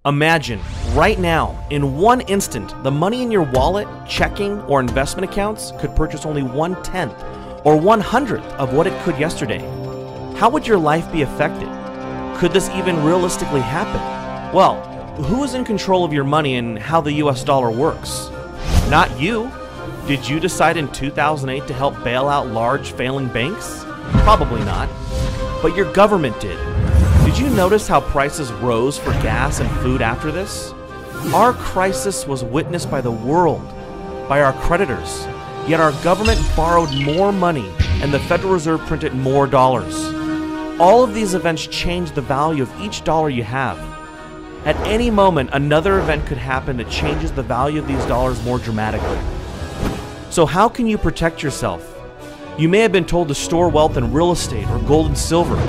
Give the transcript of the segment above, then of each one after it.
Imagine, right now, in one instant, the money in your wallet, checking, or investment accounts could purchase only 1/10 or 1/100th of what it could yesterday. How would your life be affected? Could this even realistically happen? Well, who is in control of your money and how the US dollar works? Not you. Did you decide in 2008 to help bail out large failing banks? Probably not. But your government did. Did you notice how prices rose for gas and food after this? Our crisis was witnessed by the world, by our creditors, yet our government borrowed more money and the Federal Reserve printed more dollars. All of these events changed the value of each dollar you have. At any moment, another event could happen that changes the value of these dollars more dramatically. So how can you protect yourself? You may have been told to store wealth in real estate or gold and silver.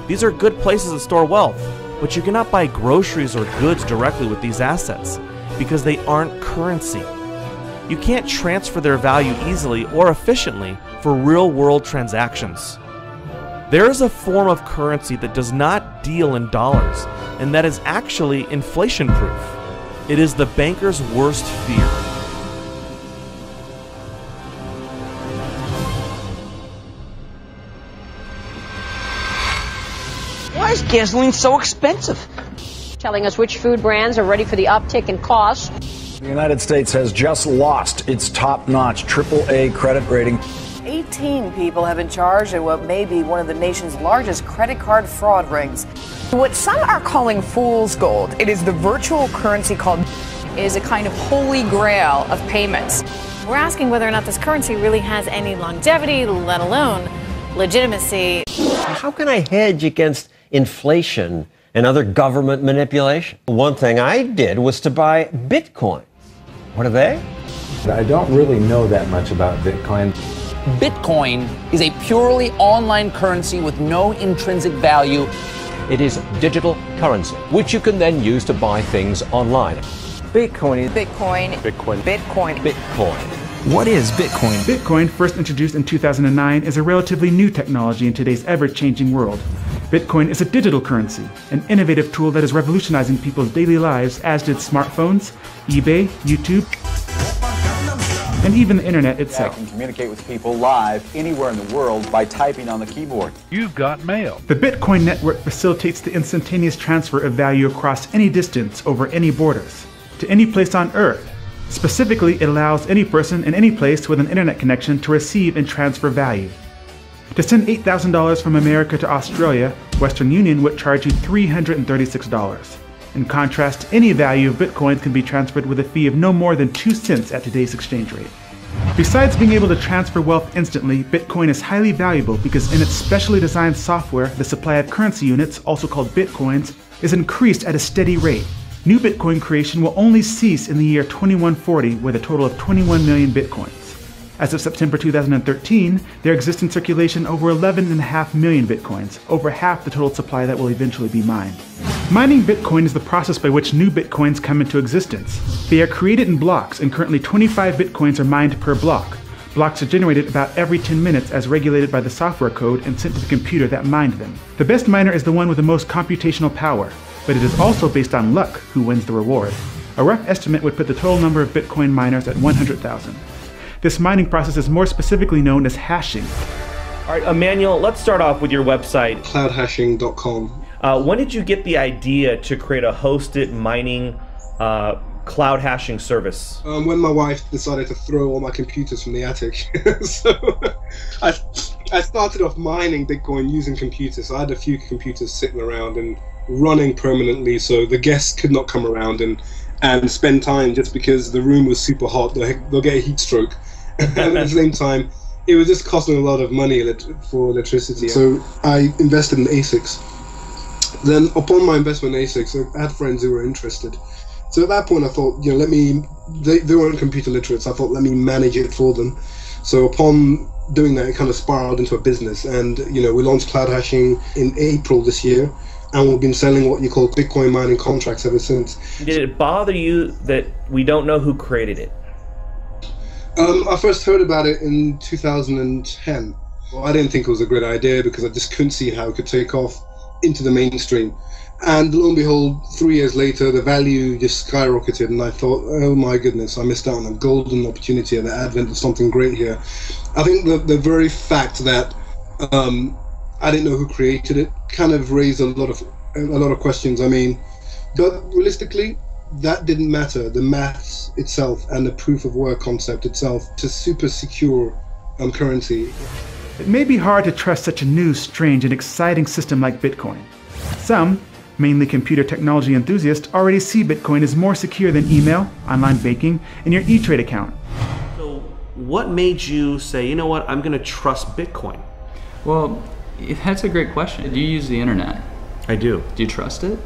These are good places to store wealth, but you cannot buy groceries or goods directly with these assets because they aren't currency. You can't transfer their value easily or efficiently for real-world transactions. There is a form of currency that does not deal in dollars, and that is actually inflation-proof. It is the banker's worst fear. Why is gasoline so expensive? Telling us which food brands are ready for the uptick in costs. The United States has just lost its top-notch AAA credit rating. 18 people have been charged in what may be one of the nation's largest credit card fraud rings. What some are calling fool's gold, it is the virtual currency called It is a kind of holy grail of payments. We're asking whether or not this currency really has any longevity, let alone legitimacy. How can I hedge against inflation and other government manipulation? One thing I did was to buy Bitcoin. What are they? I don't really know that much about Bitcoin. Bitcoin is a purely online currency with no intrinsic value. It is digital currency, which you can then use to buy things online. Bitcoin. Bitcoin. Bitcoin. Bitcoin. Bitcoin. What is Bitcoin? Bitcoin, first introduced in 2009, is a relatively new technology in today's ever-changing world. Bitcoin is a digital currency, an innovative tool that is revolutionizing people's daily lives, as did smartphones, eBay, YouTube, and even the internet itself. I can communicate with people live anywhere in the world by typing on the keyboard. You've got mail. The Bitcoin network facilitates the instantaneous transfer of value across any distance over any borders, to any place on Earth. Specifically, it allows any person in any place with an internet connection to receive and transfer value. To send $8,000 from America to Australia, Western Union would charge you $336. In contrast, any value of Bitcoin can be transferred with a fee of no more than 2 cents at today's exchange rate. Besides being able to transfer wealth instantly, Bitcoin is highly valuable because in its specially designed software, the supply of currency units, also called Bitcoins, is increased at a steady rate. New Bitcoin creation will only cease in the year 2140 with a total of 21 million Bitcoins. As of September 2013, there exist in circulation over 11.5 million Bitcoins, over half the total supply that will eventually be mined. Mining Bitcoin is the process by which new Bitcoins come into existence. They are created in blocks, and currently 25 Bitcoins are mined per block. Blocks are generated about every 10 minutes as regulated by the software code and sent to the computer that mined them. The best miner is the one with the most computational power, but it is also based on luck who wins the reward. A rough estimate would put the total number of Bitcoin miners at 100,000. This mining process is more specifically known as hashing. All right, Emmanuel, let's start off with your website. Cloudhashing.com. When did you get the idea to create a hosted mining cloud hashing service? When my wife decided to throw all my computers from the attic. So I started off mining Bitcoin using computers. I had a few computers sitting around and running permanently, so the guests could not come around and spend time just because the room was super hot. They'll get a heat stroke. And at the same time, it was just costing a lot of money for electricity. So I invested in ASICs. Then upon my investment in ASICs, I had friends who were interested. So at that point I thought, you know, they weren't computer literate, so I thought, let me manage it for them. So upon doing that, it kind of spiraled into a business. And, you know, we launched Cloud Hashing in April this year. And we've been selling what you call Bitcoin mining contracts ever since. Did it bother you that we don't know who created it? I first heard about it in 2010. Well, I didn't think it was a great idea because I just couldn't see how it could take off into the mainstream. And lo and behold, 3 years later, the value just skyrocketed, and I thought, oh my goodness, I missed out on a golden opportunity at the advent of something great here. I think the very fact that I didn't know who created it kind of raised a lot of questions. I mean, but realistically, that didn't matter. The maths itself and the proof of work concept itself to super secure currency. It may be hard to trust such a new, strange, and exciting system like Bitcoin. Some, mainly computer technology enthusiasts, already see Bitcoin as more secure than email, online banking, and your E-Trade account. So what made you say, you know what, I'm going to trust Bitcoin? Well, that's a great question. Do you use the internet? I do. Do you trust it?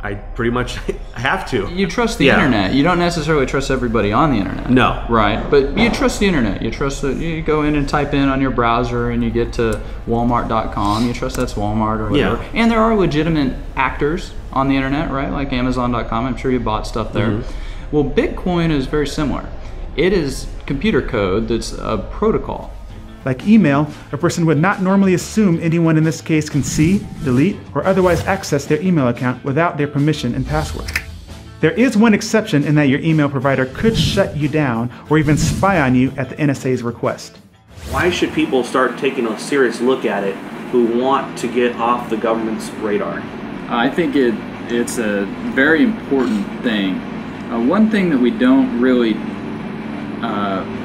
I pretty much have to. You trust the internet. You don't necessarily trust everybody on the internet. No. Right, but you trust the internet. You trust that you go in and type in on your browser and you get to Walmart.com. You trust that's Walmart or whatever. Yeah. And there are legitimate actors on the internet, right? Like Amazon.com. I'm sure you bought stuff there. Mm-hmm. Well, Bitcoin is very similar. It is computer code that's a protocol. Like email, a person would not normally assume anyone in this case can see, delete, or otherwise access their email account without their permission and password. There is one exception in that your email provider could shut you down or even spy on you at the NSA's request. Why should people start taking a serious look at it who want to get off the government's radar? I think it's a very important thing. One thing that we don't really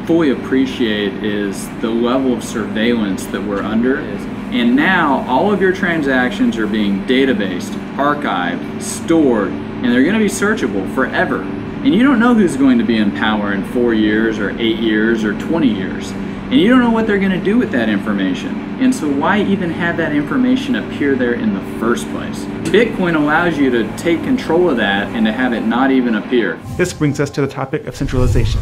fully appreciate is the level of surveillance that we're under. And now all of your transactions are being databased, archived, stored, and they're going to be searchable forever. And you don't know who's going to be in power in 4 years or 8 years or 20 years. And you don't know what they're going to do with that information. And so why even have that information appear there in the first place? Bitcoin allows you to take control of that and to have it not even appear. This brings us to the topic of centralization.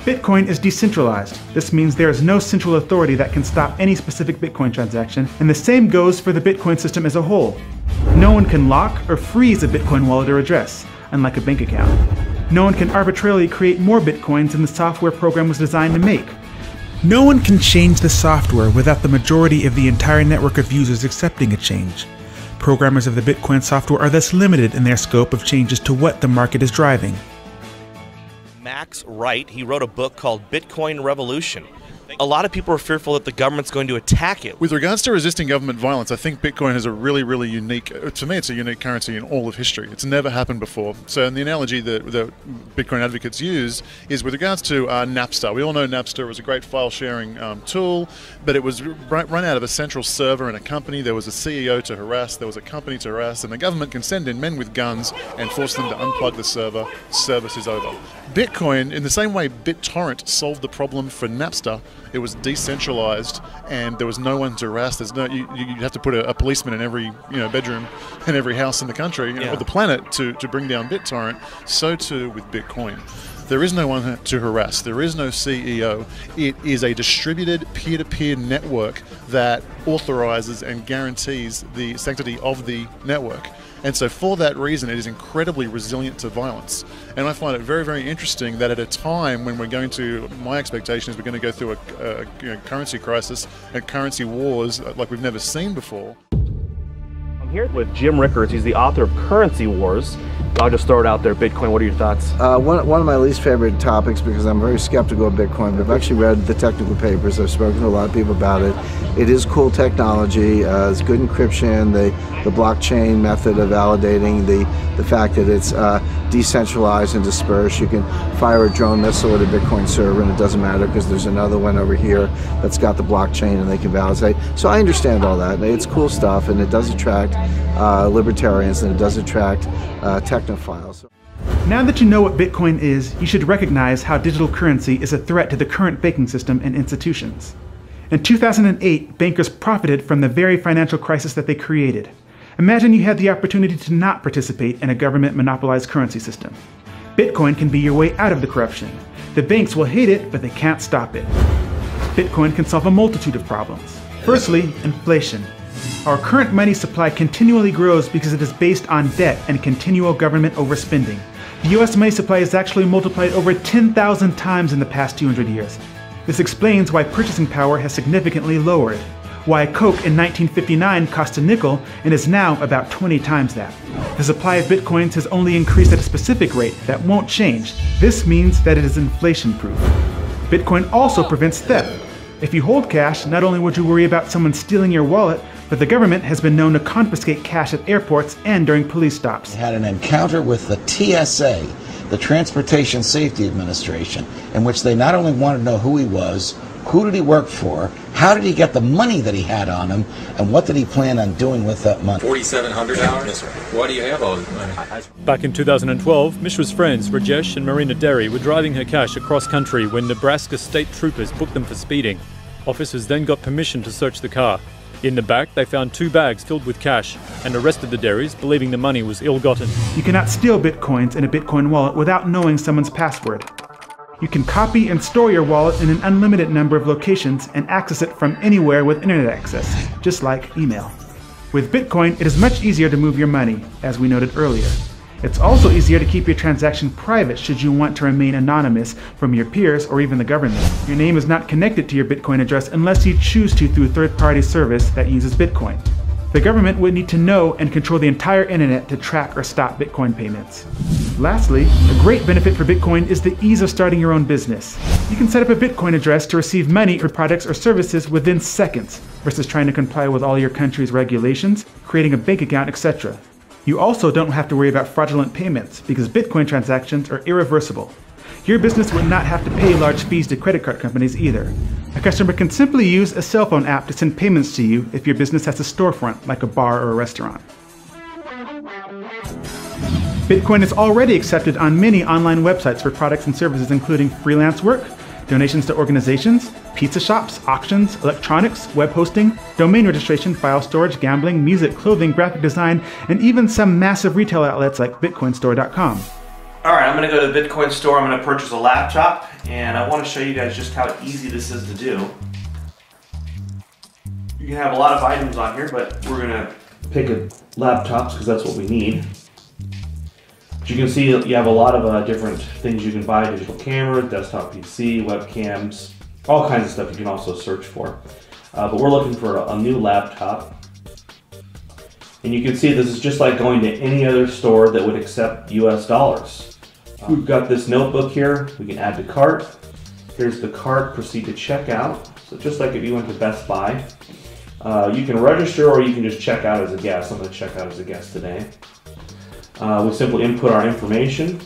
Bitcoin is decentralized. This means there is no central authority that can stop any specific Bitcoin transaction, and the same goes for the Bitcoin system as a whole. No one can lock or freeze a Bitcoin wallet or address, unlike a bank account. No one can arbitrarily create more Bitcoins than the software program was designed to make. No one can change the software without the majority of the entire network of users accepting a change. Programmers of the Bitcoin software are thus limited in their scope of changes to what the market is driving. Max Wright, he wrote a book called Bitcoin Revolution. A lot of people are fearful that the government's going to attack it. With regards to resisting government violence, I think Bitcoin is a really, really unique, to me it's a unique currency in all of history. It's never happened before. So and the analogy that Bitcoin advocates use is with regards to Napster. We all know Napster was a great file sharing tool, but it was run out of a central server in a company. There was a CEO to harass, there was a company to harass, and the government can send in men with guns and force them to unplug the server. Service is over. Bitcoin, in the same way BitTorrent solved the problem for Napster, it was decentralized and there was no one to harass. There's no you have to put a policeman in every bedroom in every house in the country or the planet to bring down BitTorrent. So too with Bitcoin. There is no one to harass. There is no CEO. It is a distributed peer-to-peer network that authorizes and guarantees the sanctity of the network. And so for that reason, it is incredibly resilient to violence. And I find it very, very interesting that at a time when we're going to, my expectation is we're going to go through a currency crisis and currency wars like we've never seen before. I'm here with Jim Rickards. He's the author of Currency Wars. I'll just throw it out there. Bitcoin, what are your thoughts? One of my least favorite topics, because I'm very skeptical of Bitcoin, but I've actually read the technical papers. I've spoken to a lot of people about it. It is cool technology. It's good encryption, the blockchain method of validating, the fact that it's decentralized and dispersed. You can fire a drone missile at a Bitcoin server and it doesn't matter because there's another one over here that's got the blockchain and they can validate. So I understand all that. It's cool stuff and it does attract libertarians and it does attract technophiles. Now that you know what Bitcoin is, you should recognize how digital currency is a threat to the current banking system and institutions. In 2008, bankers profited from the very financial crisis that they created. Imagine you had the opportunity to not participate in a government-monopolized currency system. Bitcoin can be your way out of the corruption. The banks will hate it, but they can't stop it. Bitcoin can solve a multitude of problems. Firstly, inflation. Our current money supply continually grows because it is based on debt and continual government overspending. The US money supply has actually multiplied over 10,000 times in the past 200 years. This explains why purchasing power has significantly lowered. why Coke in 1959 cost a nickel and is now about 20 times that. The supply of bitcoins has only increased at a specific rate that won't change. This means that it is inflation-proof. Bitcoin also prevents theft. If you hold cash, not only would you worry about someone stealing your wallet, but the government has been known to confiscate cash at airports and during police stops. Had an encounter with the TSA, the Transportation Safety Administration, in which they not only wanted to know who he was, who did he work for, how did he get the money that he had on him, and what did he plan on doing with that money? $4,700? Yes, sir. Why do you have all this money? Back in 2012, Mishra's friends, Rajesh and Marina Derry, were driving her cash across country when Nebraska state troopers booked them for speeding. Officers then got permission to search the car. In the back, they found 2 bags filled with cash and arrested the Derrys, believing the money was ill-gotten. You cannot steal bitcoins in a Bitcoin wallet without knowing someone's password. You can copy and store your wallet in an unlimited number of locations and access it from anywhere with internet access, just like email. With Bitcoin, it is much easier to move your money, as we noted earlier. It's also easier to keep your transaction private should you want to remain anonymous from your peers or even the government. Your name is not connected to your Bitcoin address unless you choose to through a third-party service that uses Bitcoin. The government would need to know and control the entire internet to track or stop Bitcoin payments. Lastly, a great benefit for Bitcoin is the ease of starting your own business. You can set up a Bitcoin address to receive money for products or services within seconds, versus trying to comply with all your country's regulations, creating a bank account, etc. You also don't have to worry about fraudulent payments because Bitcoin transactions are irreversible. Your business would not have to pay large fees to credit card companies either. A customer can simply use a cell phone app to send payments to you if your business has a storefront, like a bar or a restaurant. Bitcoin is already accepted on many online websites for products and services including freelance work, donations to organizations, pizza shops, auctions, electronics, web hosting, domain registration, file storage, gambling, music, clothing, graphic design, and even some massive retail outlets like bitcoinstore.com. Alright, I'm going to go to the Bitcoin store, I'm going to purchase a laptop, and I want to show you guys just how easy this is to do. You can have a lot of items on here, but we're going to pick laptops because that's what we need. But you can see you have a lot of different things you can buy: digital camera, desktop PC, webcams, all kinds of stuff you can also search for. But we're looking for a new laptop. And you can see this is just like going to any other store that would accept US dollars. We've got this notebook here, we can add to cart. Here's the cart, proceed to checkout. So just like if you went to Best Buy. You can register or you can just check out as a guest. I'm going to check out as a guest today. We simply input our information.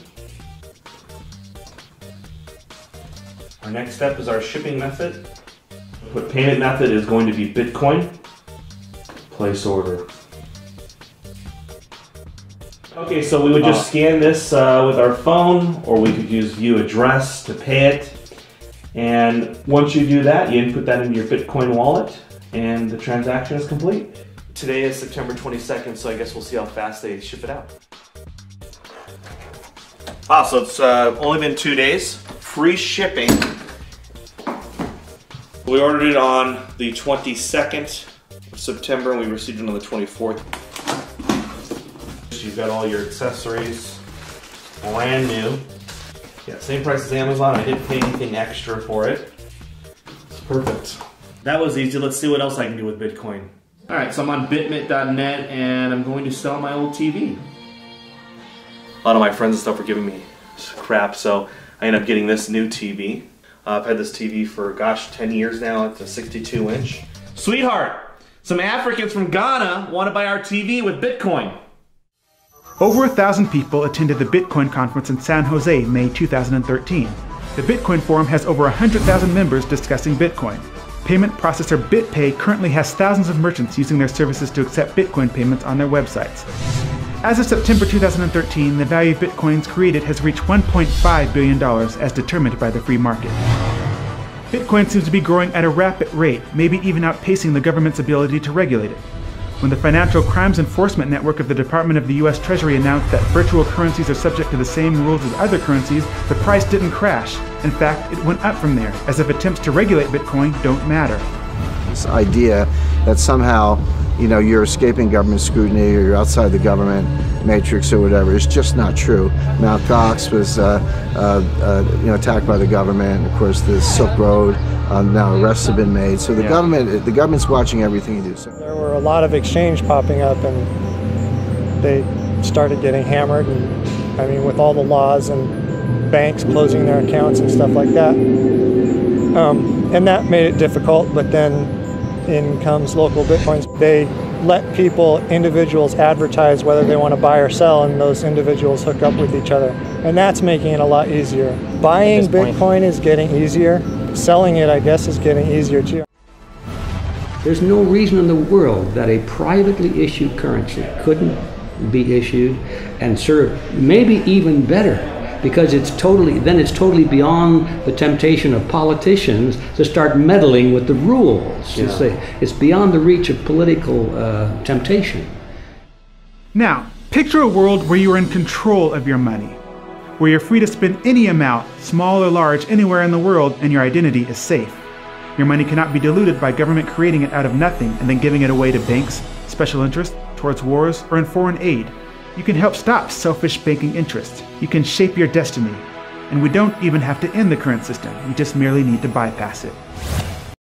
Our next step is our shipping method. The payment method is going to be Bitcoin. Place order. Okay, so we would just scan this with our phone, or we could use view address to pay it. And once you do that, you input that into your Bitcoin wallet, and the transaction is complete. Today is September 22nd, so I guess we'll see how fast they ship it out. Wow, so it's only been 2 days. Free shipping. We ordered it on the 22nd of September, and we received it on the 24th. You've got all your accessories, brand new. Yeah, same price as Amazon. I didn't pay anything extra for it. It's perfect. That was easy. Let's see what else I can do with Bitcoin. All right, so I'm on bitmit.net and I'm going to sell my old TV. A lot of my friends and stuff were giving me crap, so I ended up getting this new TV. I've had this TV for, gosh, 10 years now. It's a 62-inch. Sweetheart, some Africans from Ghana want to buy our TV with Bitcoin. Over 1,000 people attended the Bitcoin conference in San Jose, May 2013. The Bitcoin Forum has over 100,000 members discussing Bitcoin. Payment processor BitPay currently has thousands of merchants using their services to accept Bitcoin payments on their websites. As of September 2013, the value of Bitcoins created has reached $1.5 billion as determined by the free market. Bitcoin seems to be growing at a rapid rate, maybe even outpacing the government's ability to regulate it. When the Financial Crimes Enforcement Network of the Department of the U.S. Treasury announced that virtual currencies are subject to the same rules as other currencies, the price didn't crash. In fact, it went up from there, as if attempts to regulate Bitcoin don't matter. This idea that somehow you know, you're escaping government scrutiny or you're outside the government matrix or whatever. It's just not true. Mt. Gox was you know, attacked by the government. Of course, the Silk Road, now arrests have been made. So the government's watching everything you do. So there were a lot of exchange popping up, and they started getting hammered. And I mean, with all the laws and banks closing their accounts and stuff like that, and that made it difficult. But then in comes local Bitcoins. They let people, individuals, advertise whether they want to buy or sell, and those individuals hook up with each other. And that's making it a lot easier. Buying Bitcoin is getting easier. Selling it, I guess, is getting easier too. There's no reason in the world that a privately issued currency couldn't be issued and serve maybe even better, because it's totally beyond the temptation of politicians to start meddling with the rules. It's beyond the reach of political temptation. Now, picture a world where you are in control of your money, where you're free to spend any amount, small or large, anywhere in the world, and your identity is safe. Your money cannot be diluted by government creating it out of nothing and then giving it away to banks, special interests, towards wars, or in foreign aid. You can help stop selfish banking interests. You can shape your destiny. And we don't even have to end the current system. We just merely need to bypass it.